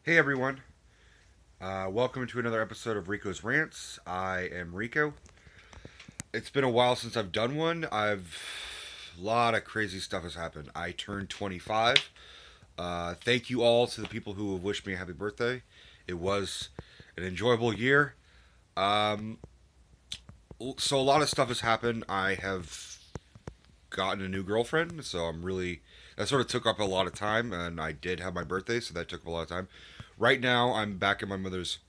Hey everyone, welcome to another episode of Rico's Rants. I am Rico. It's been a while since I've done one. A lot of crazy stuff has happened. I turned 25. Thank you all to the people who have wished me a happy birthday. It was an enjoyable year. Um, so a lot of stuff has happened. I have gotten a new girlfriend, so that sort of took up a lot of time, and I did have my birthday, so that took up a lot of time. Right now, I'm back in my mother's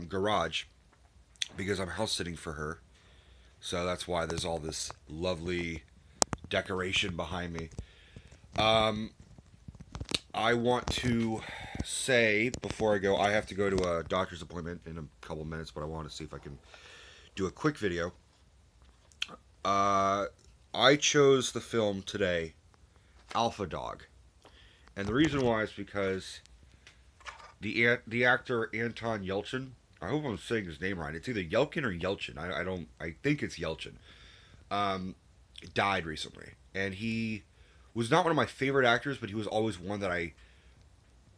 garage because I'm house sitting for her. So that's why there's all this lovely decoration behind me. Um, I want to say before I go, I have to go to a doctor's appointment in a couple minutes, but I want to see if I can do a quick video. Uh, I chose the film today, Alpha Dog, and the reason why is because the actor Anton Yelchin. I hope I'm saying his name right. It's either Yelkin or Yelchin. I don't. I think it's Yelchin. Um, Died recently, and he was not one of my favorite actors, but he was always one that I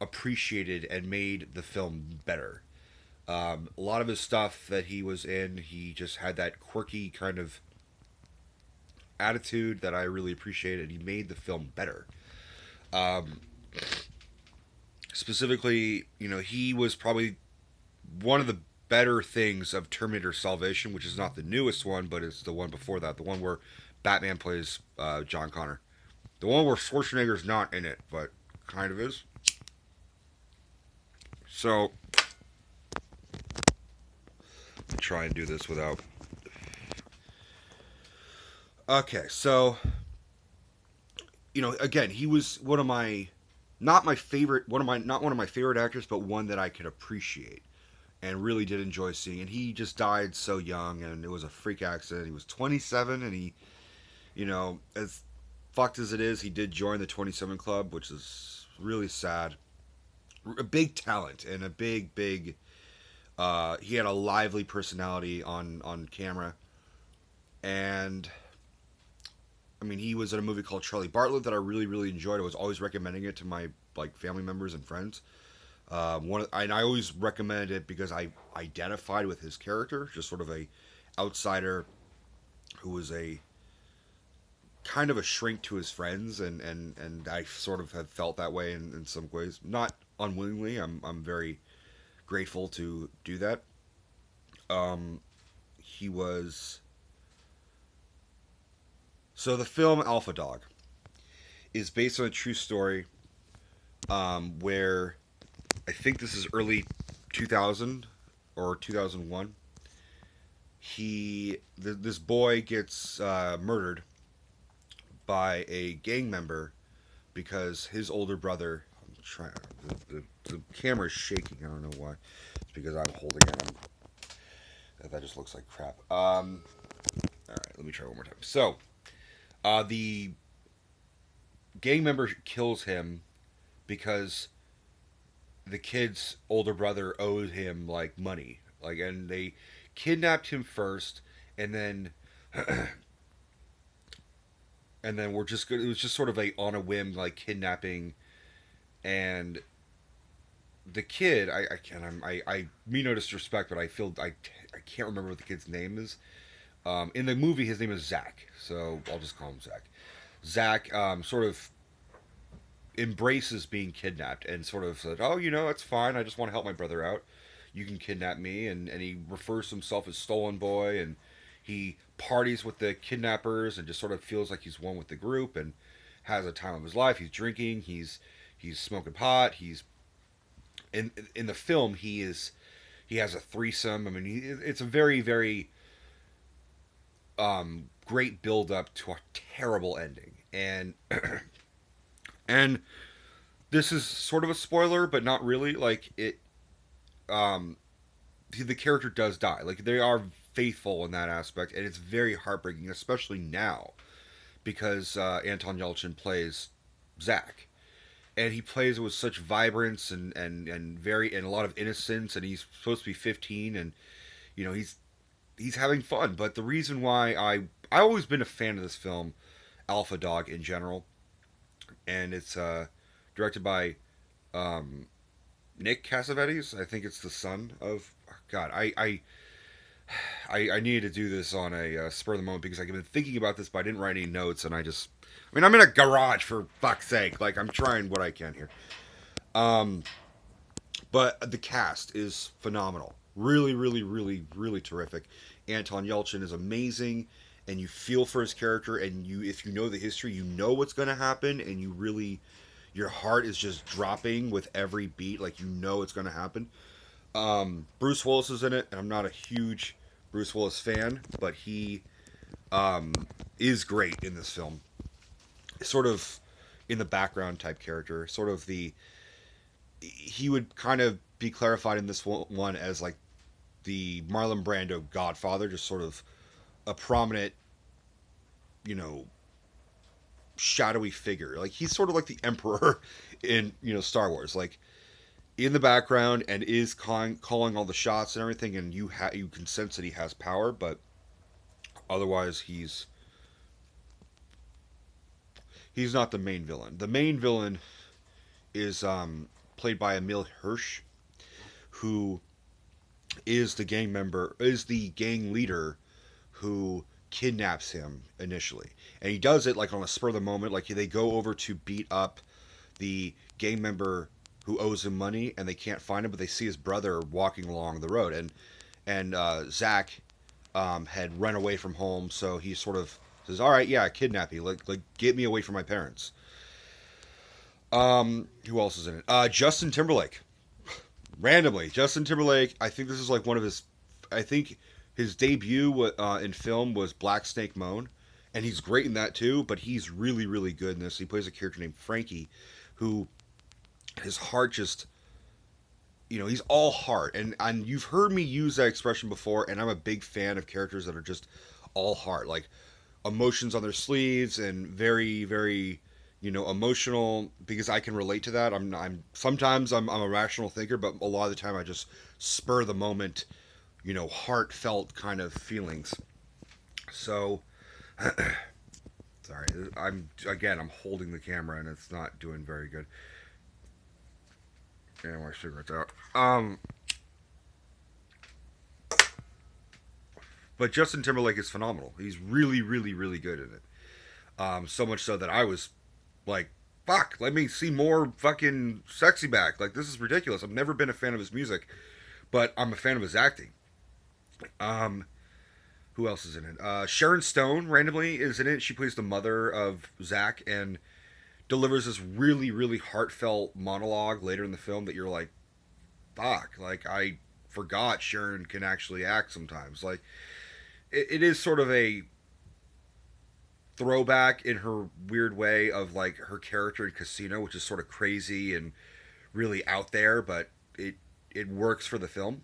appreciated and made the film better. A lot of his stuff that he was in, he just had that quirky kind of attitude that I really appreciated. He made the film better. Um, Specifically, he was probably one of the better things of Terminator Salvation, which is not the newest one, but it's the one before that, the one where Batman plays John Connor. The one where Schwarzenegger's not in it, but kind of is. So, try and do this without. Okay, so again, he was one of my not my favorite one of my not one of my favorite actors, but one that I could appreciate and really did enjoy seeing. And he just died so young, and it was a freak accident. He was 27, and as fucked as it is, he did join the 27 Club, which is really sad. A big talent and a big. He had a lively personality on camera, and I mean, he was in a movie called Charlie Bartlett that I really enjoyed. I was always recommending it to my family members and friends. And I always recommended it because I identified with his character, just sort of a outsider who was a kind of a shrink to his friends, and I sort of have felt that way in some ways, not unwillingly. I'm very grateful to do that. He was so the film Alpha Dog is based on a true story, where I think this is early 2000 or 2001. This boy gets murdered by a gang member because his older brother. I'm trying. The camera is shaking. I don't know why. It's because I'm holding it. That just looks like crap. All right, let me try one more time. So, the gang member kills him because the kid's older brother owed him money, and they kidnapped him first, and then we're just good. It was just sort of a on a whim kidnapping, and the kid I can't I mean no disrespect, but I can't remember what the kid's name is. In the movie, his name is Zach, so I'll just call him Zach. Zach sort of embraces being kidnapped and sort of said, "Oh, it's fine. I just want to help my brother out. You can kidnap me." And he refers to himself as Stolen Boy, and he parties with the kidnappers and just sort of feels like he's one with the group and has a time of his life. He's drinking. He's smoking pot. He's in the film. He has a threesome. I mean, it's a very great build up to a terrible ending. And this is sort of a spoiler, but not really. Um, the character does die. Like, they are faithful in that aspect, and it's very heartbreaking, especially now because Anton Yelchin plays Zach, and he plays it with such vibrance and a lot of innocence, and he's supposed to be 15, and he's having fun. But the reason why I always been a fan of this film, Alpha Dog in general, and it's directed by um, Nick Cassavetes. I think it's the son of. God, I needed to do this on a spur of the moment because I've been thinking about this, but I didn't write any notes, and I mean, I'm in a garage for fuck's sake. Like, I'm trying what I can here. Um, but the cast is phenomenal. Really, really, really, really terrific. Anton Yelchin is amazing, and you feel for his character, and if you know the history, you know what's going to happen, and you really, your heart is just dropping with every beat. Like, you know it's going to happen. Bruce Willis is in it, and I'm not a huge Bruce Willis fan, but he um, is great in this film. Sort of in the background type character, sort of the he would kind of be clarified in this one as like the Marlon Brando Godfather, just sort of a prominent, you know, shadowy figure. Like he's sort of like the Emperor in Star Wars, like in the background and is calling all the shots and everything, and you can sense that he has power, but otherwise he's not the main villain. The main villain is played by Emil Hirsch, who is the gang leader who kidnaps him initially, and he does it like on a spur of the moment. Like they go over to beat up the gang member who owes him money, and they can't find him, but they see his brother walking along the road, and Zach had run away from home, so he sort of says, "All right, yeah, kidnap you, like get me away from my parents." Who else is in it? Justin Timberlake. Randomly, Justin Timberlake. I think this is like one of his. I think his debut in film was Black Snake Moan, and he's great in that too. But he's really, really good in this. He plays a character named Frankie, who his heart just, he's all heart. And you've heard me use that expression before, and I'm a big fan of characters that are just all heart, like emotions on their sleeves and very, very emotional, because I can relate to that. I'm sometimes I'm a rational thinker, but a lot of the time I just spur the moment, heartfelt kind of feelings. So, sorry, I'm holding the camera and it's not doing very good. And my cigarette's out. But Justin Timberlake is phenomenal. He's really, really, really good in it. So much so that I was like, fuck, let me see more fucking sexy back. Like, this is ridiculous. I've never been a fan of his music, but I'm a fan of his acting. Um, who else is in it? Sharon Stone, randomly, is in it. She plays the mother of Zach and delivers this really, really heartfelt monologue later in the film that you're like, fuck, like, I forgot Sharon can actually act sometimes. Like, it is sort of a throwback in her weird way of like her character in Casino, which is sort of crazy and really out there, but it works for the film.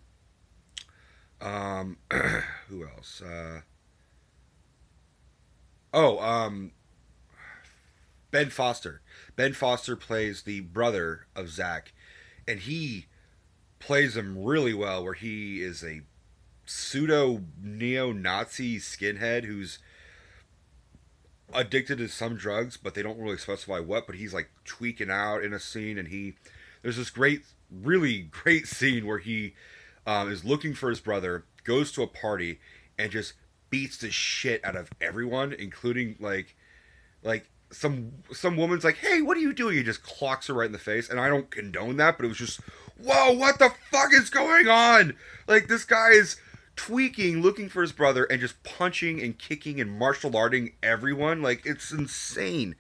Who else? Oh, Ben Foster. Ben Foster plays the brother of Zach, and he plays him really well. Where he is a pseudo neo-Nazi skinhead who's addicted to some drugs, but they don't really specify what. But he's like tweaking out in a scene, and there's this really great scene where he is looking for his brother, goes to a party, and just beats the shit out of everyone, including like some woman's like, "Hey, what are you doing?" He just clocks her right in the face, and I don't condone that, but it was just, whoa, what the fuck is going on? Like, this guy is tweaking, looking for his brother, and just punching and kicking and martial arting everyone. Like, it's insane.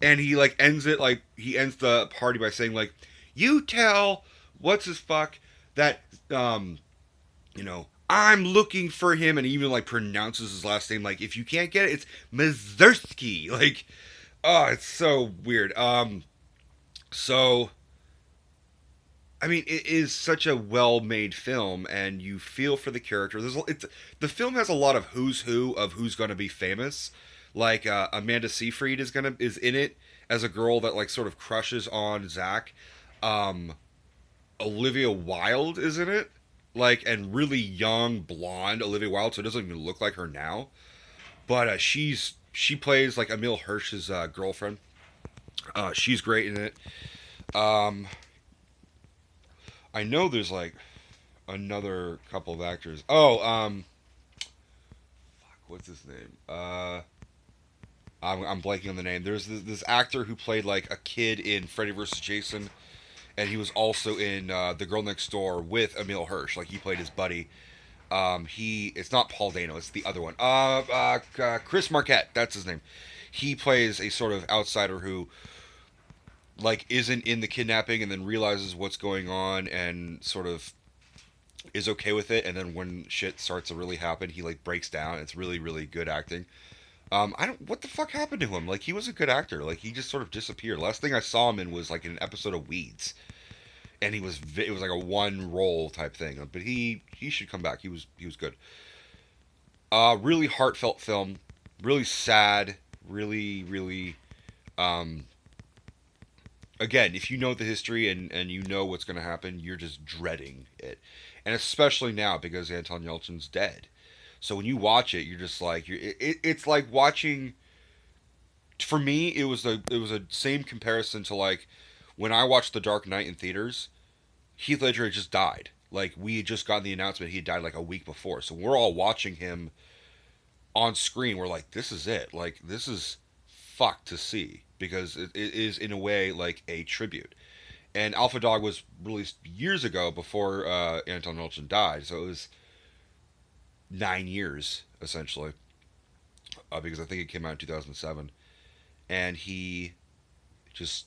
And he like ends it like he ends the party by saying like, "You tell what's his fuck that I'm looking for him," and he even like pronounces his last name like, if you can't get it, it's Mazursky. Like, oh, it's so weird. So I mean, it is such a well-made film, and you feel for the character. The film has a lot of who's who of who's going to be famous. Like Amanda Seyfried is in it as a girl that like sort of crushes on Zach. Um, Olivia Wilde is in it, like, and really young blonde Olivia Wilde, so it doesn't even look like her now. But she plays like Emil Hirsch's girlfriend. She's great in it. Um, I know there's like another couple of actors. Oh, fuck, what's his name? I'm blanking on the name. There's this actor who played like a kid in Freddy vs. Jason, and he was also in The Girl Next Door with Emil Hirsch. Like he played his buddy. It's not Paul Dano. It's the other one. Chris Marquette. That's his name. He plays a sort of outsider who like isn't in the kidnapping and then realizes what's going on and sort of is okay with it. And then when shit starts to really happen, he like breaks down. It's really really good acting. I don't. What the fuck happened to him? Like he was a good actor. Like he just sort of disappeared. Last thing I saw him in was like an episode of Weeds, and it was like a one role type thing. But he should come back. He was good. Really heartfelt film. Really sad. Really really. Um, Again, if you know the history and you know what's going to happen, you're just dreading it, and especially now because Anton Yelchin's dead. So when you watch it, you're just like it's like watching. For me, it was a same comparison to like when I watched The Dark Knight in theaters. Heath Ledger had just died. Like we had just gotten the announcement he had died like a week before. So we're all watching him on screen. We're like, this is it. Like this is fucked to see because it is in a way like a tribute. And Alpha Dog was released years ago before Anton Yelchin died. So it was 9 years essentially because I think it came out in 2007. And he just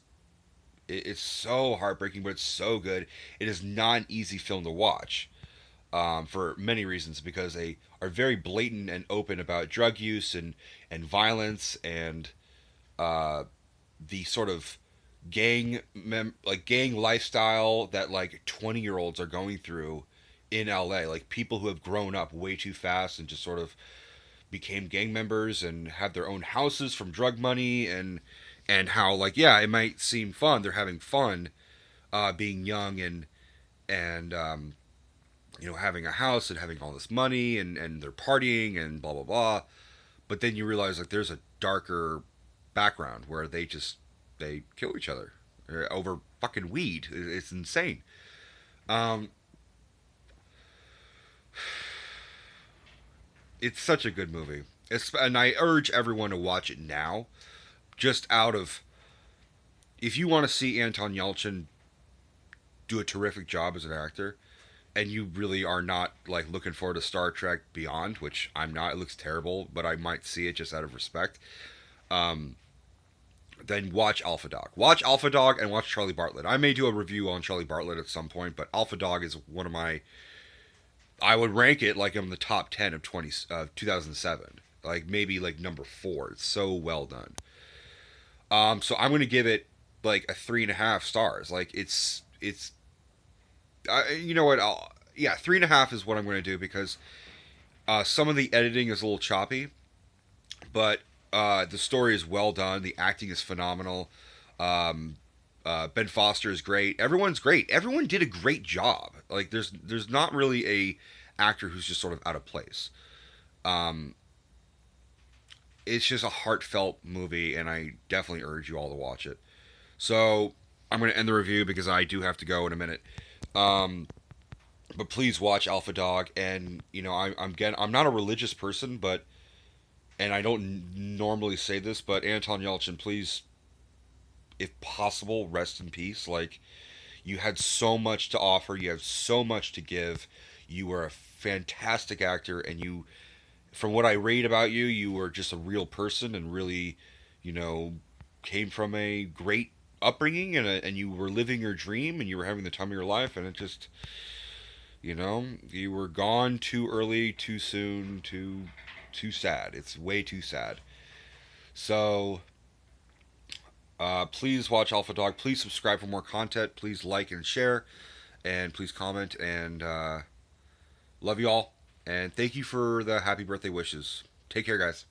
it's so heartbreaking, but it's so good. It is not an easy film to watch for many reasons because they are very blatant and open about drug use and violence and uh, the sort of gang lifestyle that like 20-year-olds are going through in LA. Like people who have grown up way too fast and just sort of became gang members and had their own houses from drug money and how like yeah it might seem fun they're having fun being young and having a house and having all this money and they're partying and blah blah blah, but then you realize like there's a darker background where they kill each other over fucking weed. It's insane. um it's such a good movie. And I urge everyone to watch it now just out of if you want to see Anton Yelchin do a terrific job as an actor, and you really are not like looking forward to Star Trek Beyond, which I'm not. It looks terrible, but I might see it just out of respect. Um, then watch Alpha Dog. Watch Alpha Dog and watch Charlie Bartlett. I may do a review on Charlie Bartlett at some point, but Alpha Dog is one of my. I would rank it like in the top 10 of 2007, like maybe like number 4. It's so well done. So I'm gonna give it like a 3.5 stars. Like it's you know what? Yeah, 3.5 is what I'm going to do because some of the editing is a little choppy, but the story is well done. The acting is phenomenal. Um, Ben Foster is great. Everyone's great. Everyone did a great job. Like there's not really a actor who's just sort of out of place. Um, it's just a heartfelt movie, and I definitely urge you all to watch it. So I'm going to end the review because I do have to go in a minute. Um, but please watch Alpha Dog. And I'm not a religious person, but and I don't normally say this, but Anton Yelchin, please, if possible, rest in peace. Like you had so much to offer, you have so much to give. You were a fantastic actor, and from what I read about you, you were just a real person and really, you know, came from a great upbringing and you were living your dream and you were having the time of your life, and it just you were gone too early, too soon, too sad. It's way too sad. So please watch Alpha Dog. Please subscribe for more content. Please like and share, and please comment. And love you all. And thank you for the happy birthday wishes. Take care, guys.